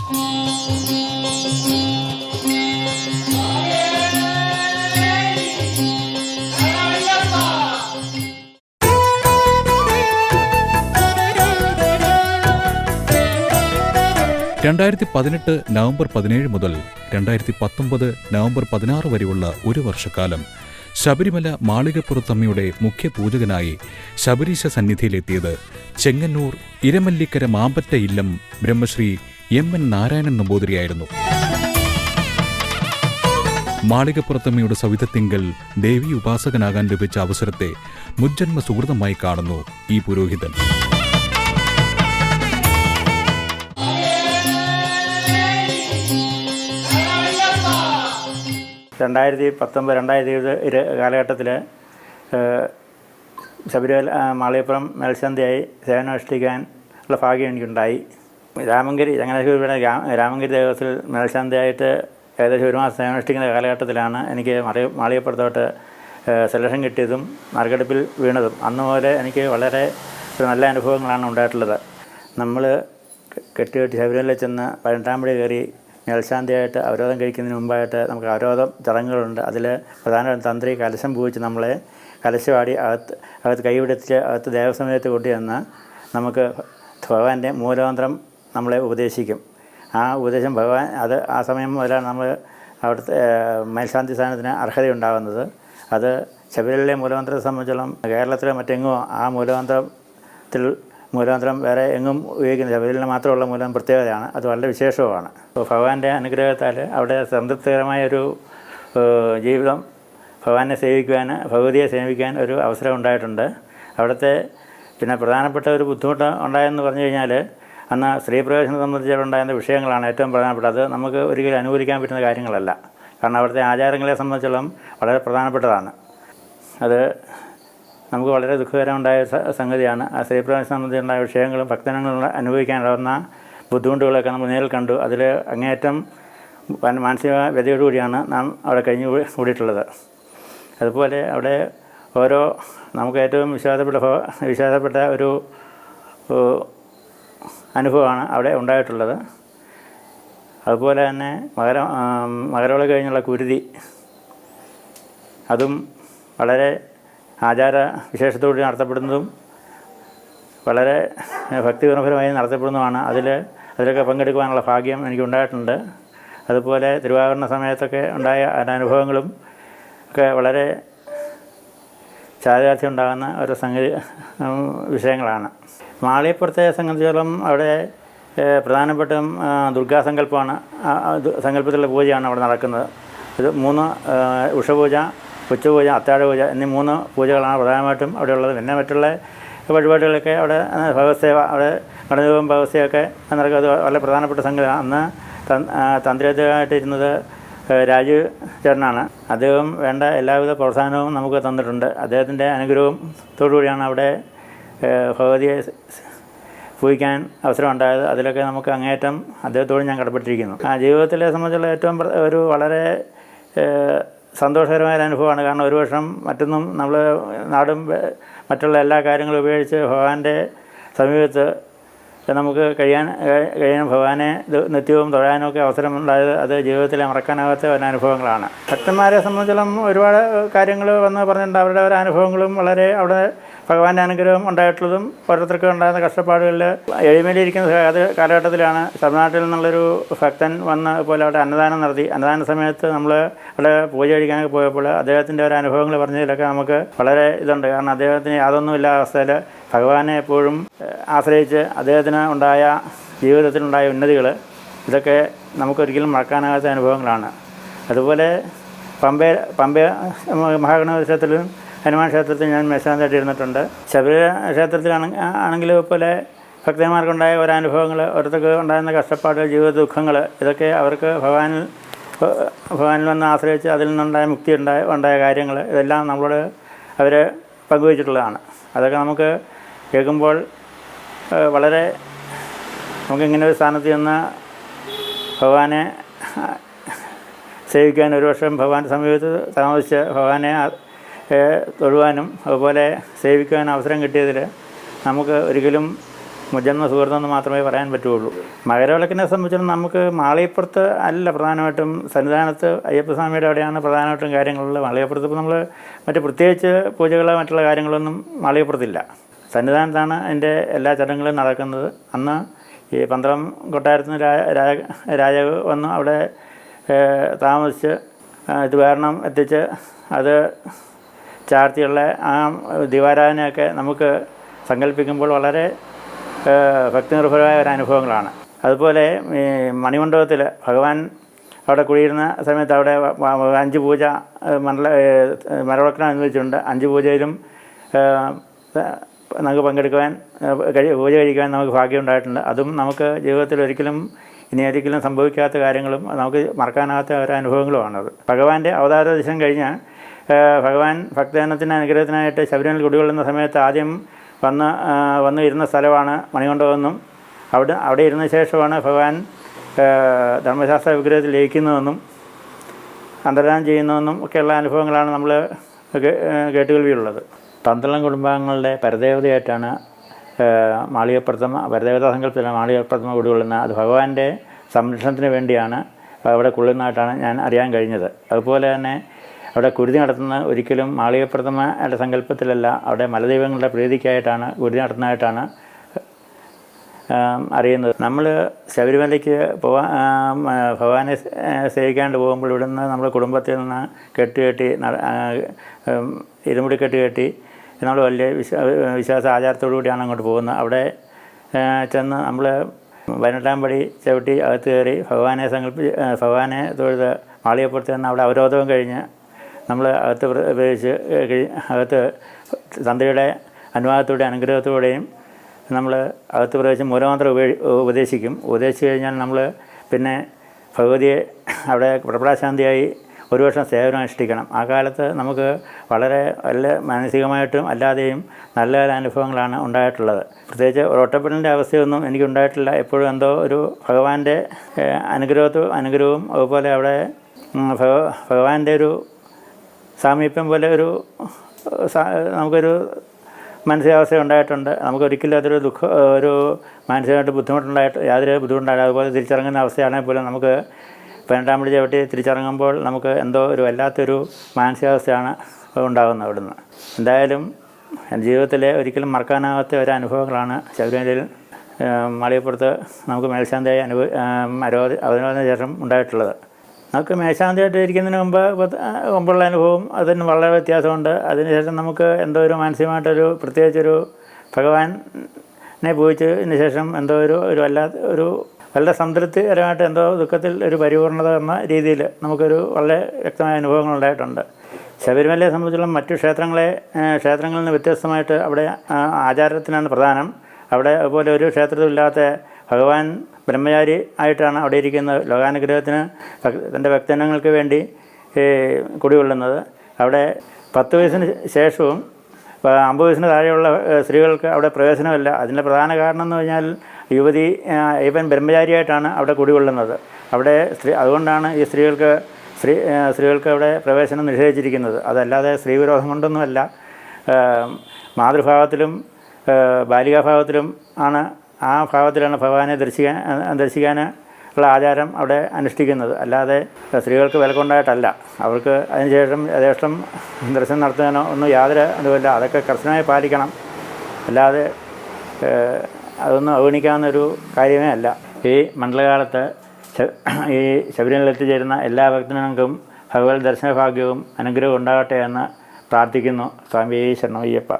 November 17 മുതൽ 2019 November 16 വരെയുള്ള ഒരു വർഷക്കാലം ശബരിമല മാളികപ്പുറത്തമ്മയുടെ മുഖ്യ പൂജകനായി ശബരീശ സന്നിധിയിലെത്തിയത് ചെങ്ങന്നൂർ ഇരമല്ലിക്കര മാമ്പറ്റ ഇല്ലം ബ്രഹ്മശ്രീ എം.എൻ. നാരായണൻ നമ്പൂതിരിയായിരുന്നു. മാളികപ്പുറത്തമ്മയുടെ സവിധത്തിങ്കൽ ദേവി ഉപാസകനാകാൻ ലഭിച്ച അവസരത്തെ മുജ്ജന്മ സുഹൃതമായി കാണുന്നു ഈ പുരോഹിതൻ. രണ്ടായിരത്തി 2020 കാലഘട്ടത്തിൽ ശബരിമല മാളികപ്പുറം മേൽശാന്തിയായി സേവനമനുഷ്ഠിക്കാൻ ഉള്ള ഭാഗ്യം എനിക്കുണ്ടായി. ചങ്ങനാശ്ശേരിയുടെ രാമങ്കരി ദേവസ്വത്തിൽ മേൽശാന്തിയായിട്ട് ഏകദേശം 1 മാസം സേവനമനുഷ്ഠിക്കുന്ന കാലഘട്ടത്തിലാണ് എനിക്ക് മാളികപ്പുറത്തോട്ട് സെലക്ഷൻ കിട്ടിയതും നറുക്കെടുപ്പിൽ വീണതും. അന്ന് മുതൽ എനിക്ക് വളരെ നല്ല അനുഭവങ്ങളാണ് ഉണ്ടായിട്ടുള്ളത്. നമ്മൾ കെട്ടി ശബരിമലയിൽ ചെന്ന് 18 പടി കയറി മേൽശാന്തിയായിട്ട് അവരോധം കഴിക്കുന്നതിന് മുമ്പായിട്ട് നമുക്ക് അവരോധം ചടങ്ങുകളുണ്ട്. അതിൽ പ്രധാന തന്ത്രി കലശം പൂജിച്ച് നമ്മളെ കലശവാടി അകത്ത് കൈപിടിച്ച് അകത്ത് ദേവസമയത്ത് കൊണ്ടുവന്ന് നമുക്ക് ഭഗവാന്റെ മൂലമന്ത്രം നമ്മളെ ഉപദേശിക്കും. ആ ഉപദേശം ഭഗവാൻ ആ സമയം മുതലാണ് നമ്മൾ അവിടുത്തെ മേൽശാന്തി സ്ഥാനത്തിന് അർഹതയുണ്ടാകുന്നത്. അത് ശബരിമലയിലെ മൂലമന്ത്രത്തെ സംബന്ധിച്ചോളം കേരളത്തിലെ മറ്റെങ്ങും ആ മൂലമന്ത്രം വേറെ എങ്ങും ഉപയോഗിക്കുന്ന ശബരിമലയിൽ മാത്രമുള്ള മൂലം പ്രത്യേകതയാണ്. അത് വളരെ വിശേഷവുമാണ്. അപ്പോൾ ഭഗവാന്റെ അനുഗ്രഹത്താൽ അവിടെ സംതൃപ്തികരമായൊരു ജീവിതം ഭഗവാനെ സേവിക്കുവാൻ, ഭഗവതിയെ സേവിക്കാൻ ഒരു അവസരം ഉണ്ടായിട്ടുണ്ട്. അവിടുത്തെ പിന്നെ പ്രധാനപ്പെട്ട ഒരു ബുദ്ധിമുട്ട് ഉണ്ടായെന്ന് പറഞ്ഞു കഴിഞ്ഞാൽ അന്ന് സ്ത്രീപ്രവേശനം സംബന്ധിച്ചുണ്ടായിരുന്ന വിഷയങ്ങളാണ് ഏറ്റവും പ്രധാനപ്പെട്ടത്. അത് നമുക്ക് ഒരിക്കലും അനുകൂലിക്കാൻ പറ്റുന്ന കാര്യങ്ങളല്ല. കാരണം അവിടുത്തെ ആചാരങ്ങളെ സംബന്ധിച്ചോളം വളരെ പ്രധാനപ്പെട്ടതാണ്. അത് നമുക്ക് വളരെ ദുഃഖകരമുണ്ടായ സംഗതിയാണ്. ആ സ്ത്രീപ്രവേശനം സംബന്ധിച്ചുണ്ടായ വിഷയങ്ങളും ഭക്തജനങ്ങളും അനുഭവിക്കാനാവുന്ന ബുദ്ധിമുട്ടുകളൊക്കെ നമ്മൾ നേരിൽ കണ്ടു. അതിൽ അങ്ങേയറ്റം മാനസിക വ്യതയോടുകൂടിയാണ് നാം അവിടെ കഴിഞ്ഞു കൂടിയിട്ടുള്ളത്. അതുപോലെ അവിടെ നമുക്ക് ഏറ്റവും വിശ്വാസപ്പെട്ട ഒരു അനുഭവമാണ് അവിടെ ഉണ്ടായിട്ടുള്ളത്. അതുപോലെ തന്നെ മകരവിളക്ക് കഴിഞ്ഞുള്ള കുരുതി, അതും വളരെ ആചാര വിശേഷത്തോടെ നടത്തപ്പെടുന്നതും വളരെ ഭക്തിപരമായി നടത്തപ്പെടുന്നതുമാണ്. അതിലൊക്കെ പങ്കെടുക്കുവാനുള്ള ഭാഗ്യം എനിക്കുണ്ടായിട്ടുണ്ട്. അതുപോലെ തിരുവാഭരണ സമയത്തൊക്കെ ഉണ്ടായ അനുഭവങ്ങളും ഒക്കെ വളരെ ചാരിതാർത്ഥ്യം ഉണ്ടാകുന്ന ഒരു വിഷയങ്ങളാണ്. മാളികപ്പുറത്തെ സംബന്ധിച്ചിടത്തോളം അവിടെ പ്രധാനപ്പെട്ടും ദുർഗാസങ്കല്പമാണ്, സങ്കല്പത്തിലുള്ള പൂജയാണ് അവിടെ നടക്കുന്നത്. ഇത് 3 ഉഷപൂജ, ഉച്ചപൂജ, അത്താഴപൂജ എന്നീ 3 പൂജകളാണ് പ്രധാനമായിട്ടും അവിടെ ഉള്ളത്. പിന്നെ മറ്റുള്ള പരിപാടികളൊക്കെ അവിടെ ഭഗവത്സേവ, അവിടെ ഗണദീപം ഭഗവത്സേവയൊക്കെ നടക്കുക. അത് വളരെ പ്രധാനപ്പെട്ട സംഗതിയാണ്. അന്ന് തന്ത്രിയായിട്ടിരുന്നത് രാജീവ് ചേട്ടനാണ്. അദ്ദേഹം വേണ്ട എല്ലാവിധ പ്രോത്സാഹനവും നമുക്ക് തന്നിട്ടുണ്ട്. അദ്ദേഹത്തിൻ്റെ അനുഗ്രഹത്തോടുകൂടിയാണ് അവിടെ ഭഗവതിയെ പൂജിക്കാൻ അവസരം ഉണ്ടായത്. അതിലൊക്കെ നമുക്ക് അങ്ങേയറ്റം അദ്ദേഹത്തോട് ഞാൻ കടപ്പെട്ടിരിക്കുന്നു. ജീവിതത്തിലെ സംബന്ധിച്ചുള്ള ഏറ്റവും ഒരു വളരെ സന്തോഷകരമായ അനുഭവമാണ്. കാരണം ഒരു വർഷം മറ്റൊന്നും നമ്മൾ നാടും മറ്റുള്ള എല്ലാ കാര്യങ്ങളും ഉപയോഗിച്ച് ഭഗവാന്റെ സമീപത്ത് നമുക്ക് കഴിയാൻ ഭഗവാനെ നിത്യവും തൊഴാനും ഒക്കെ അവസരം ഉണ്ടായത് അത് ജീവിതത്തിലെ മറക്കാനാകാത്ത അനുഭവങ്ങളാണ്. ഭക്തന്മാരെ സംബന്ധിച്ചിടത്തോളം ഒരുപാട് കാര്യങ്ങൾ പറഞ്ഞിട്ടുണ്ട്. അവരുടെ അനുഭവങ്ങളും വളരെ അവിടെ ഭഗവാന്റെ അനുഗ്രഹം ഉണ്ടായിട്ടുള്ളതും ഓരോരുത്തർക്കും ഉണ്ടാകുന്ന കഷ്ടപ്പാടുകളിൽ എളിമയിലിരിക്കുന്ന കാലഘട്ടത്തിലാണ് തമിഴ്നാട്ടിൽ നിന്നുള്ളൊരു ഭക്തൻ വന്ന് പോലെ അവിടെ അന്നദാനം നടത്തി. അന്നദാന സമയത്ത് നമ്മൾ അവിടെ പൂജ കഴിക്കാനൊക്കെ പോയപ്പോൾ അദ്ദേഹത്തിൻ്റെ ഒരു അനുഭവങ്ങൾ പറഞ്ഞതിലൊക്കെ നമുക്ക് വളരെ ഇതുണ്ട്. കാരണം അദ്ദേഹത്തിന് യാതൊന്നുമില്ല അവസ്ഥയിൽ ഭഗവാനെ എപ്പോഴും ആശ്രയിച്ച് അദ്ദേഹത്തിന് ജീവിതത്തിലുണ്ടായ ഉന്നതികൾ ഇതൊക്കെ നമുക്കൊരിക്കലും മറക്കാനാകാത്ത അനുഭവങ്ങളാണ്. അതുപോലെ പമ്പ മഹാഗണപതി ക്ഷേത്രത്തിലും ഹനുമാൻ ക്ഷേത്രത്തിൽ ഞാൻ മേൽശാന്തിയായിട്ട് ഇരുന്നിട്ടുണ്ട്. ശബരിമല ക്ഷേത്രത്തിലാണെങ്കിൽ പോലെ ഭക്തന്മാർക്കുണ്ടായ ഓരോനുഭവങ്ങൾ, ഓരോരുത്തർക്ക് ഉണ്ടാകുന്ന കഷ്ടപ്പാടുകൾ, ജീവിത ദുഃഖങ്ങൾ, ഇതൊക്കെ അവർക്ക് ഭഗവാനിൽ വന്ന് ആശ്രയിച്ച് അതിൽ നിന്നുണ്ടായ മുക്തി ഉണ്ടായ കാര്യങ്ങൾ ഇതെല്ലാം നമ്മളോട് അവർ പങ്കുവച്ചിട്ടുള്ളതാണ്. അതൊക്കെ നമുക്ക് കേൾക്കുമ്പോൾ വളരെ നമുക്കിങ്ങനെ ഒരു സ്ഥാനത്ത് ചെന്ന് ഭഗവാനെ സേവിക്കാൻ, ഒരു വർഷം ഭഗവാന്റെ സമീപത്ത് താമസിച്ച് ഭഗവാനെ തൊഴുവാനും അതുപോലെ സേവിക്കുവാനും അവസരം കിട്ടിയതിൽ നമുക്ക് ഒരിക്കലും മുജ്ജന്മ സുഹൃത്തെന്ന് മാത്രമേ പറയാൻ പറ്റുള്ളൂ. മകരവിളക്കിനെ സംബന്ധിച്ചിടത്തോളം നമുക്ക് മാളികപ്പുറത്ത് അല്ല പ്രധാനമായിട്ടും, സന്നിധാനത്ത് അയ്യപ്പസ്വാമിയുടെ അവിടെയാണ് പ്രധാനമായിട്ടും കാര്യങ്ങളുള്ളത്. മാളികപ്പുറത്ത് ഇപ്പോൾ നമ്മൾ മറ്റ് പ്രത്യേകിച്ച് പൂജകളോ മറ്റുള്ള കാര്യങ്ങളൊന്നും മാളികപ്പുറത്തില്ല. സന്നിധാനത്താണ് അതിൻ്റെ എല്ലാ ചടങ്ങുകളും നടക്കുന്നത്. അന്ന് ഈ പന്തളം കൊട്ടാരത്തിന് രാജാവ് വന്ന് അവിടെ താമസിച്ച് ഉപകരണം എത്തിച്ച് അത് ചാർത്തിയുള്ള ആ ദീപാരാധനയൊക്കെ നമുക്ക് സങ്കല്പിക്കുമ്പോൾ വളരെ ഭക്തിനിർഭരമായ ഒരു അനുഭവങ്ങളാണ്. അതുപോലെ ഈ മണിമണ്ഡപത്തിൽ ഭഗവാൻ അവിടെ കുടിയിരുന്ന സമയത്ത് അവിടെ 5 പൂജ മരവിളക്കിനെ അനുവദിച്ചിട്ടുണ്ട്. 5 പൂജയിലും നമുക്ക് പങ്കെടുക്കുവാൻ പൂജ കഴിക്കുവാൻ നമുക്ക് ഭാഗ്യം ഉണ്ടായിട്ടുണ്ട്. അതും നമുക്ക് ജീവിതത്തിൽ ഒരിക്കലും സംഭവിക്കാത്ത കാര്യങ്ങളും നമുക്ക് മറക്കാനാകാത്ത ഒരു അനുഭവങ്ങളുമാണത്. ഭഗവാന്റെ അവതാര ദിശം കഴിഞ്ഞ് ഭഗവാൻ ഭക്തജനത്തിൻ്റെ അനുഗ്രഹത്തിനായിട്ട് ശബരിമല കുടികൊള്ളുന്ന സമയത്ത് ആദ്യം വന്ന് ഇരുന്ന സ്ഥലമാണ് മണിമണ്ഡപമെന്നും അവിടെ ഇരുന്ന ശേഷമാണ് ഭഗവാൻ ധർമ്മശാസ്ത്ര വിഗ്രഹത്തിൽ ലയിക്കുന്നതെന്നും അന്തർദാനം ചെയ്യുന്നതെന്നും ഒക്കെയുള്ള അനുഭവങ്ങളാണ് നമ്മൾ കേട്ടുകേൾവിയുള്ളത്. പന്തളം കുടുംബാംഗങ്ങളുടെ പരദേവതയായിട്ടാണ് പരദേവതാ സങ്കല്പത്തിലാണ് മാളികപ്രതിമ കുടികൊള്ളുന്ന. അത് ഭഗവാന്റെ സംരക്ഷണത്തിന് വേണ്ടിയാണ് അവിടെ കൊള്ളുന്നതായിട്ടാണ് ഞാൻ അറിയാൻ കഴിഞ്ഞത്. അതുപോലെ തന്നെ അവിടെ കുരുതി നടത്തുന്ന ഒരിക്കലും മാളികപ്രതിമയുടെ സങ്കല്പത്തിലല്ല, അവിടെ മലദൈവങ്ങളുടെ പ്രീതിക്കായിട്ടാണ് കുരുതി നടത്തുന്നതായിട്ടാണ് അറിയുന്നത്. നമ്മൾ ശബരിമലയ്ക്ക് ഭഗവാനെ സേവിക്കാണ്ട് പോകുമ്പോൾ ഇവിടുന്ന് നമ്മൾ കുടുംബത്തിൽ നിന്ന് കെട്ടി ഇരുമുടി കെട്ടി നമ്മൾ വലിയ വിശ്വാസ ആചാരത്തോടു കൂടിയാണ് അങ്ങോട്ട് പോകുന്നത്. അവിടെ ചെന്ന് നമ്മൾ 18-ാം പടി ചവിട്ടി അകത്ത് കയറി ഭഗവാനെ തൊഴുത് മാളികപ്പുറത്ത് നിന്ന് അവിടെ അവരോധവും കഴിഞ്ഞ് നമ്മൾ അകത്ത് പ്രവേശിച്ച് അകത്ത് തന്ത്രിയുടെ അനുവാദത്തോടെയും അനുഗ്രഹത്തോടെയും നമ്മൾ അകത്ത് പ്രവേശിച്ച് മൂലമന്ത്രം ഉപദേശിച്ചു കഴിഞ്ഞാൽ നമ്മൾ പിന്നെ ഭഗവതിയെ അവിടെ പ്രപടാശാന്തിയായി 1 വർഷം സേവനം അനുഷ്ഠിക്കണം. ആ കാലത്ത് നമുക്ക് വളരെ മാനസികമായിട്ടും അല്ലാതെയും നല്ല അനുഭവങ്ങളാണ് ഉണ്ടായിട്ടുള്ളത്. പ്രത്യേകിച്ച് ഒറ്റപ്പെടലിൻ്റെ അവസ്ഥയൊന്നും എനിക്കുണ്ടായിട്ടില്ല. എപ്പോഴും എന്തോ ഒരു ഭഗവാന്റെ അനുഗ്രഹവും അതുപോലെ അവിടെ ഭഗവാന്റെ ഒരു സാമീപ്യം പോലെ നമുക്കൊരു മാനസികാവസ്ഥ ഉണ്ടായിട്ടുണ്ട്. നമുക്കൊരിക്കലും അതൊരു ഒരു മാനസികമായിട്ട് യാതൊരു ബുദ്ധിമുട്ടുണ്ടായില്ല. അതുപോലെ തിരിച്ചിറങ്ങുന്ന അവസ്ഥയാണെങ്കിൽ പോലും നമുക്ക് 18-ാം പടി ചവിട്ടി തിരിച്ചിറങ്ങുമ്പോൾ നമുക്ക് എന്തോ ഒരു വല്ലാത്തൊരു മാനസികാവസ്ഥയാണ് ഉണ്ടാകുന്നത് അവിടുന്ന്. എന്തായാലും എൻ്റെ ജീവിതത്തിലെ ഒരിക്കലും മറക്കാനാകാത്ത ഒരു അനുഭവങ്ങളാണ് ശബരിമലയിൽ മാളികപ്പുറത്ത് നമുക്ക് മേൽശാന്തിയായി അവതരണത്തിന് ശേഷം ഉണ്ടായിട്ടുള്ളത്. നമുക്ക് മേൽശാന്തിയായിട്ട് ഇരിക്കുന്നതിന് മുമ്പുള്ള അനുഭവം അതിന് വളരെ വ്യത്യാസമുണ്ട്. അതിനുശേഷം നമുക്ക് എന്തോ ഒരു മാനസികമായിട്ടൊരു പ്രത്യേകിച്ചൊരു ഭഗവാനെ പൂജിച്ചതിന് ശേഷം എന്തോ ഒരു വളരെ സംതൃപ്തികരമായിട്ട് എന്തോ ദുഃഖത്തിൽ ഒരു പരിപൂർണത എന്ന രീതിയിൽ നമുക്കൊരു വളരെ വ്യക്തമായ അനുഭവങ്ങളുണ്ടായിട്ടുണ്ട്. ശബരിമലയെ സംബന്ധിച്ചുള്ള മറ്റു ക്ഷേത്രങ്ങളിൽ നിന്ന് വ്യത്യസ്തമായിട്ട് അവിടെ ആചാരത്തിനാണ് പ്രധാനം. അവിടെ അതുപോലെ ഒരു ക്ഷേത്രത്തിലില്ലാത്ത ഭഗവാൻ ബ്രഹ്മചാരി ആയിട്ടാണ് അവിടെ ഇരിക്കുന്നത്. ലോകാനുഗ്രഹത്തിന് തൻ്റെ ഭക്തജനങ്ങൾക്ക് വേണ്ടി കുടികൊള്ളുന്നത്. അവിടെ 10 വയസ്സിന് ശേഷവും 50 വയസ്സിന് താഴെയുള്ള സ്ത്രീകൾക്ക് അവിടെ പ്രവേശനമില്ല. അതിൻ്റെ പ്രധാന കാരണം എന്ന് പറഞ്ഞാൽ അയ്യപ്പൻ ബ്രഹ്മചാരിയായിട്ടാണ് അവിടെ കുടികൊള്ളുന്നത്. അവിടെ അതുകൊണ്ടാണ് ഈ സ്ത്രീകൾക്ക് അവിടെ പ്രവേശനം നിഷേധിച്ചിരിക്കുന്നത്. അതല്ലാതെ സ്ത്രീവിരോധം കൊണ്ടൊന്നുമല്ല. മാതൃഭാവത്തിലും ബാലികാഭാവത്തിലും ആ ഭാവത്തിലാണ് ഭഗവാനെ ദർശിക്കാനുള്ള ആചാരം അവിടെ അനുഷ്ഠിക്കുന്നത്. അല്ലാതെ സ്ത്രീകൾക്ക് വിലക്കൊണ്ടായിട്ടല്ല. അവർക്ക് അതിനുശേഷം യഥേഷ്ടം ദർശനം നടത്താനോ ഒന്നും യാതൊരു അനുഭവമില്ല. അതൊക്കെ കർശനമായി പാലിക്കണം. അല്ലാതെ അതൊന്നും അവഗണിക്കാവുന്നൊരു കാര്യമേ അല്ല. ഈ മണ്ഡലകാലത്ത് ഈ ശബരിമലയിൽ എത്തിച്ചേരുന്ന എല്ലാ ഭക്തജനങ്ങൾക്കും ഭഗവത് ദർശനഭാഗ്യവും അനുഗ്രഹവും ഉണ്ടാകട്ടെ എന്ന് പ്രാർത്ഥിക്കുന്നു. സ്വാമി ശരണമയ്യപ്പ.